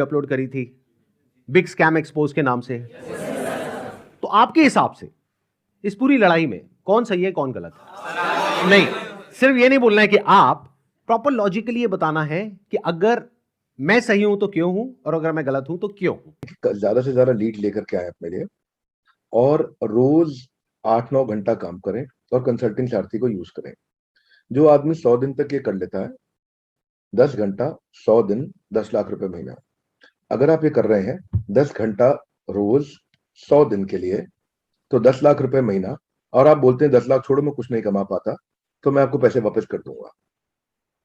Upload करी थी big scam expose के नाम से। तो आपके हिसाब से इस पूरी लड़ाई में कौन सही है कौन गलत है? नहीं, सिर्फ ये नहीं बोलना है कि आप प्रॉपर लॉजिकली ये बताना है कि अगर मैं सही हूं तो क्यों हूं और अगर मैं गलत हूं तो क्यों हूं। ज्यादा से ज्यादा लीड लेकर के आए अपने लिए और रोज 8-9 घंटा काम करें और कंसल्टिंग सारथी को यूज करें। जो आदमी 100 दिन तक ये कर लेता है, 10 घंटा 100 दिन 10 लाख रुपए महीना। अगर आप ये कर रहे हैं 10 घंटा रोज 100 दिन के लिए तो 10 लाख रुपए महीना, और आप बोलते हैं 10 लाख छोड़ो मैं कुछ नहीं कमा पाता, तो मैं आपको पैसे वापस कर दूंगा।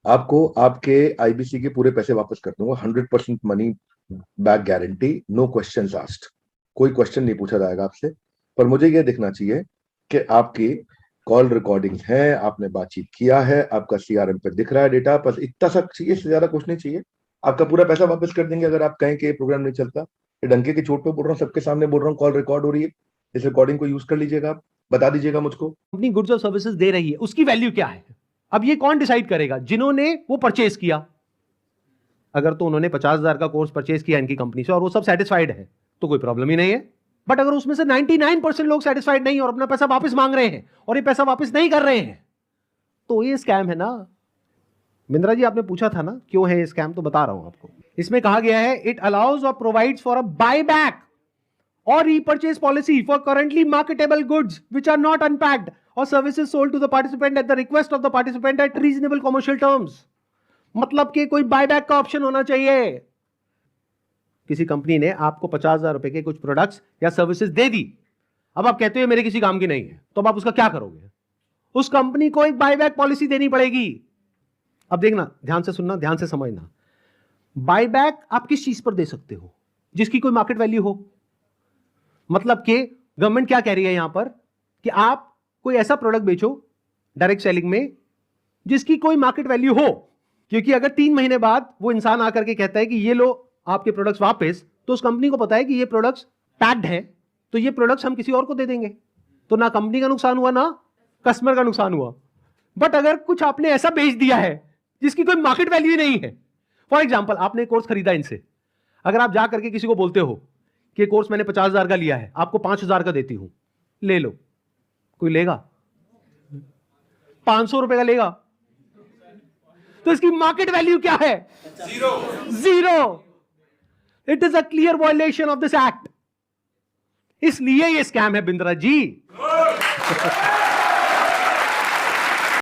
आपको आपके आईबीसी के पूरे पैसे वापस कर दूंगा। 100% money back guarantee, no questions asked. कोई क्वेश्चन नहीं पूछा जाएगा आपसे, पर मुझे यह देखना चाहिए कि आपकी कॉल रिकॉर्डिंग है, आपने बातचीत किया है, आपका सीआरएम पे दिख रहा है डेटा, बस इतना सा चाहिए, इससे ज्यादा कुछ नहीं चाहिए। आपका पूरा पैसा वापस कर देंगे अगर आप कहें कि प्रोग्राम नहीं चलता। ये डंके की चोट पे बोल रहा हूँ, सबके सामने बोल रहा हूँ, कॉल रिकॉर्ड हो रही है, इस रिकॉर्डिंग को यूज कर लीजिएगा। आप बता दीजिएगा मुझको कंपनी गुड्स और सर्विसेज दे रही है उसकी वैल्यू क्या है। अब ये कौन डिसाइड करेगा? जिन्होंने वो परचेज किया। अगर तो उन्होंने 50,000 का कोर्स परचेज किया इनकी कंपनी से और वो सब सेटिस्फाइड है तो कोई प्रॉब्लम ही नहीं है। बट अगर उसमें से 99% लोग सेटिस्फाइड नहीं और अपना पैसा वापस मांग रहे हैं और ये पैसा वापस नहीं कर रहे हैं तो ये स्कैम है ना। बिंद्रा जी आपने पूछा था ना क्यों है ये स्कैम, तो बता रहा हूं आपको। इसमें कहा गया है इट अलाउज और provides for a buyback or repurchase policy for currently marketable goods which are not unpacked or services sold to the participant at the request of the participant at reasonable commercial terms। मतलब कि कोई buyback का option होना चाहिए। किसी company ने आपको 50,000 रुपए के कुछ प्रोडक्ट्स या सर्विसेज दे दी, अब आप कहते हो मेरे किसी काम की नहीं है, तो अब आप उसका क्या करोगे? उस कंपनी को एक बायबैक पॉलिसी देनी पड़ेगी। अब देखना, ध्यान से सुनना, ध्यान से समझना। बायबैक आप किस चीज पर दे सकते हो? जिसकी कोई मार्केट वैल्यू हो। मतलब कि गवर्नमेंट क्या कह रही है यहां पर कि आप कोई ऐसा प्रोडक्ट बेचो डायरेक्ट सेलिंग में जिसकी कोई मार्केट वैल्यू हो। क्योंकि अगर 3 महीने बाद वो इंसान आकर के कहता है कि ये लो आपके प्रोडक्ट्स वापस, तो उस कंपनी को पता है कि ये प्रोडक्ट्स पैक्ड है, तो ये प्रोडक्ट्स हम किसी और को दे देंगे। तो ना कंपनी का नुकसान हुआ ना कस्टमर का नुकसान हुआ। बट अगर कुछ आपने ऐसा बेच दिया है जिसकी कोई मार्केट वैल्यू नहीं है, फॉर एग्जाम्पल आपने कोर्स खरीदा इनसे, अगर आप जा करके किसी को बोलते हो कि कोर्स मैंने 50,000 का लिया है, आपको 5,000 का देती हूं, ले लो, कोई लेगा? 500 रुपए का लेगा? तो इसकी मार्केट वैल्यू क्या है? Zero. It is a clear violation of this act. इसलिए ये स्कैम है बिंद्रा जी।